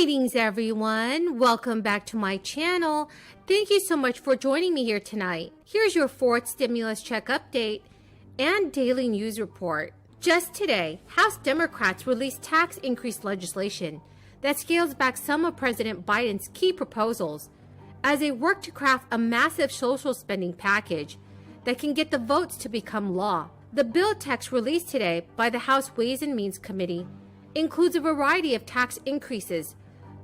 Greetings everyone, welcome back to my channel. Thank you so much for joining me here tonight. Here's your fourth stimulus check update and daily news report. Just today, House Democrats released tax increase legislation that scales back some of President Biden's key proposals as they work to craft a massive social spending package that can get the votes to become law. The bill text released today by the House Ways and Means Committee includes a variety of tax increases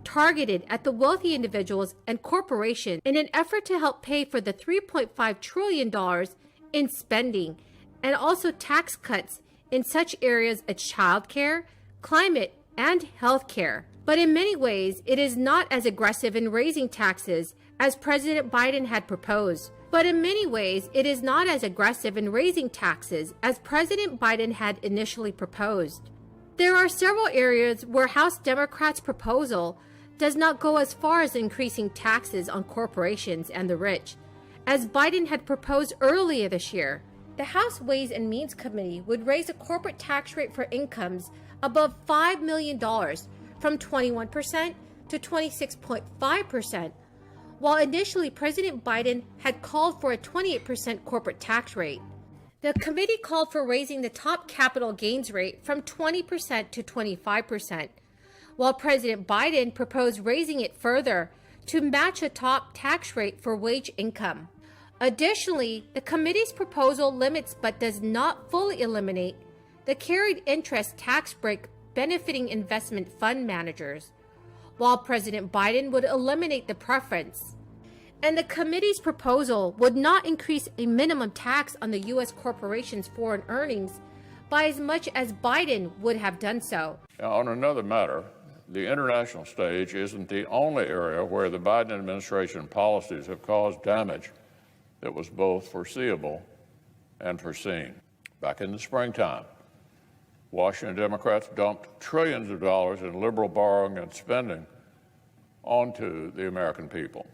targeted at the wealthy individuals and corporations in an effort to help pay for the $3.5 trillion in spending, and also tax cuts in such areas as childcare, climate, and healthcare. But in many ways, it is not as aggressive in raising taxes as President Biden had proposed. There are several areas where House Democrats' proposal does not go as far as increasing taxes on corporations and the rich, as Biden had proposed earlier this year. The House Ways and Means Committee would raise a corporate tax rate for incomes above $5 million from 21% to 26.5%, while initially President Biden had called for a 28% corporate tax rate. The committee called for raising the top capital gains rate from 20% to 25%, while President Biden proposed raising it further to match a top tax rate for wage income. Additionally, the committee's proposal limits but does not fully eliminate the carried interest tax break benefiting investment fund managers, while President Biden would eliminate the preference. And the committee's proposal would not increase a minimum tax on the U.S. corporation's foreign earnings by as much as Biden would have done so. Now, on another matter, the international stage isn't the only area where the Biden administration policies have caused damage that was both foreseeable and foreseen. Back in the springtime, Washington Democrats dumped trillions of dollars in liberal borrowing and spending onto the American people.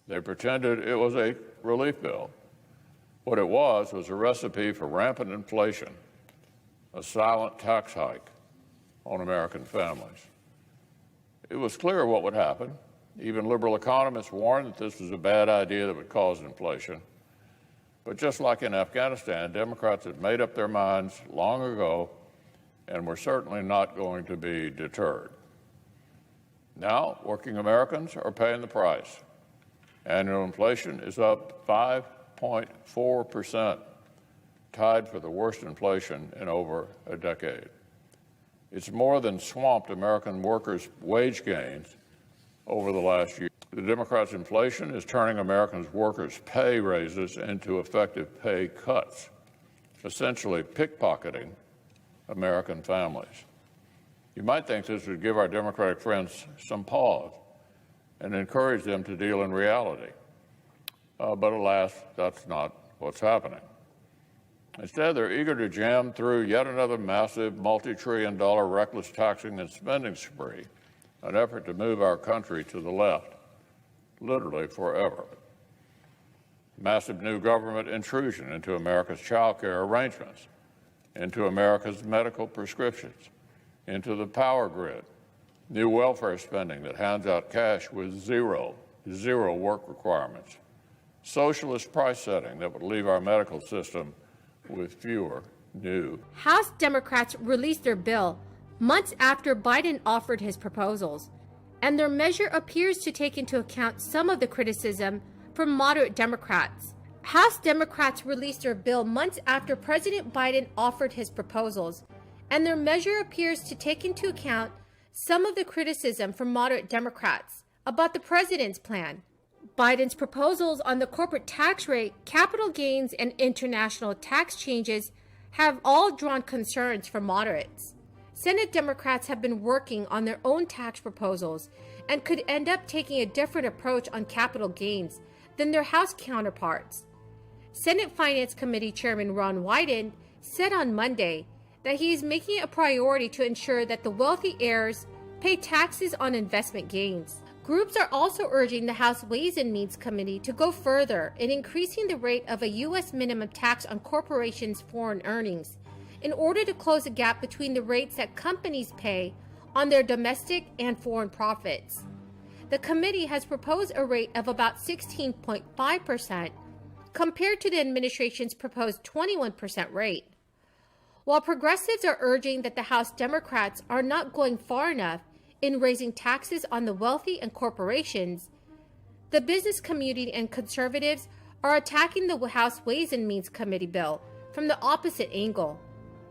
They pretended it was a relief bill. What it was a recipe for rampant inflation, a silent tax hike on American families. It was clear what would happen. Even liberal economists warned that this was a bad idea that would cause inflation. But just like in Afghanistan, Democrats had made up their minds long ago and were certainly not going to be deterred. Now, working Americans are paying the price. Annual inflation is up 5.4%, tied for the worst inflation in over a decade. It's more than swamped American workers' wage gains over the last year. The Democrats' inflation is turning Americans' workers' pay raises into effective pay cuts, essentially pickpocketing American families. You might think this would give our Democratic friends some pause and encourage them to deal in reality. But alas, that's not what's happening. Instead, they're eager to jam through yet another massive multi-trillion-dollar reckless taxing and spending spree, an effort to move our country to the left, literally forever. Massive new government intrusion into America's child care arrangements, into America's medical prescriptions, into the power grid, new welfare spending that hands out cash with zero work requirements, socialist price setting that would leave our medical system with fewer new. House Democrats released their bill months after Biden offered his proposals, and their measure appears to take into account some of the criticism from moderate Democrats. House Democrats released their bill months after President Biden offered his proposals, and their measure appears to take into account some of the criticism from moderate Democrats about the president's plan. Biden's proposals on the corporate tax rate, capital gains, and international tax changes have all drawn concerns from moderates. Senate Democrats have been working on their own tax proposals and could end up taking a different approach on capital gains than their House counterparts. Senate Finance Committee Chairman Ron Wyden said on Monday that he is making it a priority to ensure that the wealthy heirs pay taxes on investment gains. Groups are also urging the House Ways and Means Committee to go further in increasing the rate of a U.S. minimum tax on corporations' foreign earnings in order to close the gap between the rates that companies pay on their domestic and foreign profits. The committee has proposed a rate of about 16.5% compared to the administration's proposed 21% rate. While progressives are urging that the House Democrats are not going far enough in raising taxes on the wealthy and corporations, the business community and conservatives are attacking the House Ways and Means Committee bill from the opposite angle,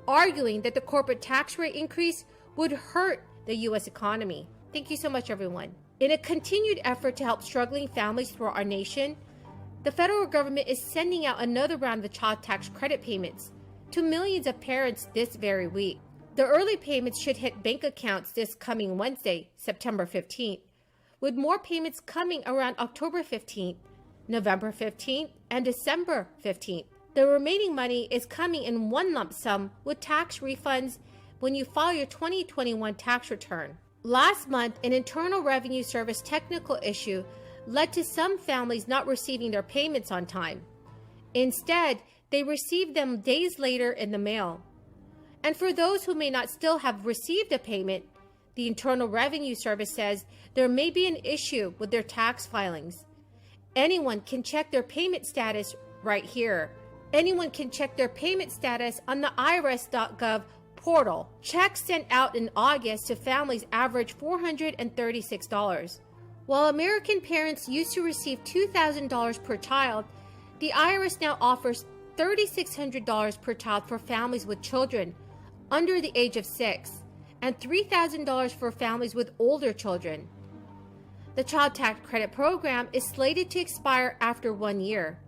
arguing that the corporate tax rate increase would hurt the U.S. economy. Thank you so much, everyone. In a continued effort to help struggling families throughout our nation, the federal government is sending out another round of child tax credit payments to millions of parents this very week. The early payments should hit bank accounts this coming Wednesday, September 15th, with more payments coming around October 15th, November 15th, and December 15th. The remaining money is coming in one lump sum with tax refunds when you file your 2021 tax return. Last month, an Internal Revenue Service technical issue led to some families not receiving their payments on time. Instead, they received them days later in the mail. And for those who may not still have received a payment, the Internal Revenue Service says there may be an issue with their tax filings. Anyone can check their payment status right here. Anyone can check their payment status on the IRS.gov portal. Checks sent out in August to families average $436. While American parents used to receive $2,000 per child, the IRS now offers $3,600 per child for families with children under the age of 6 and $3,000 for families with older children. The Child Tax Credit Program is slated to expire after 1 year.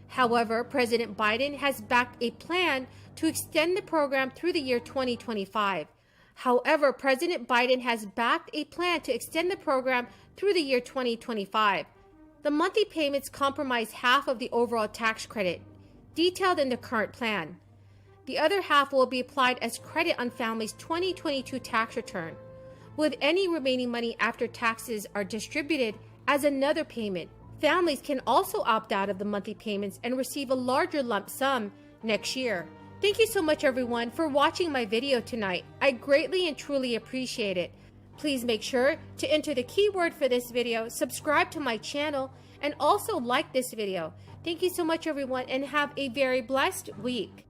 However, President Biden has backed a plan to extend the program through the year 2025. However, President Biden has backed a plan to extend the program through the year 2025. The monthly payments comprise half of the overall tax credit, detailed in the current plan. The other half will be applied as credit on families' 2022 tax return, with any remaining money after taxes are distributed as another payment. Families can also opt out of the monthly payments and receive a larger lump sum next year. Thank you so much, everyone, for watching my video tonight. I greatly and truly appreciate it. Please make sure to enter the keyword for this video, subscribe to my channel, and also like this video. Thank you so much, everyone, and have a very blessed week.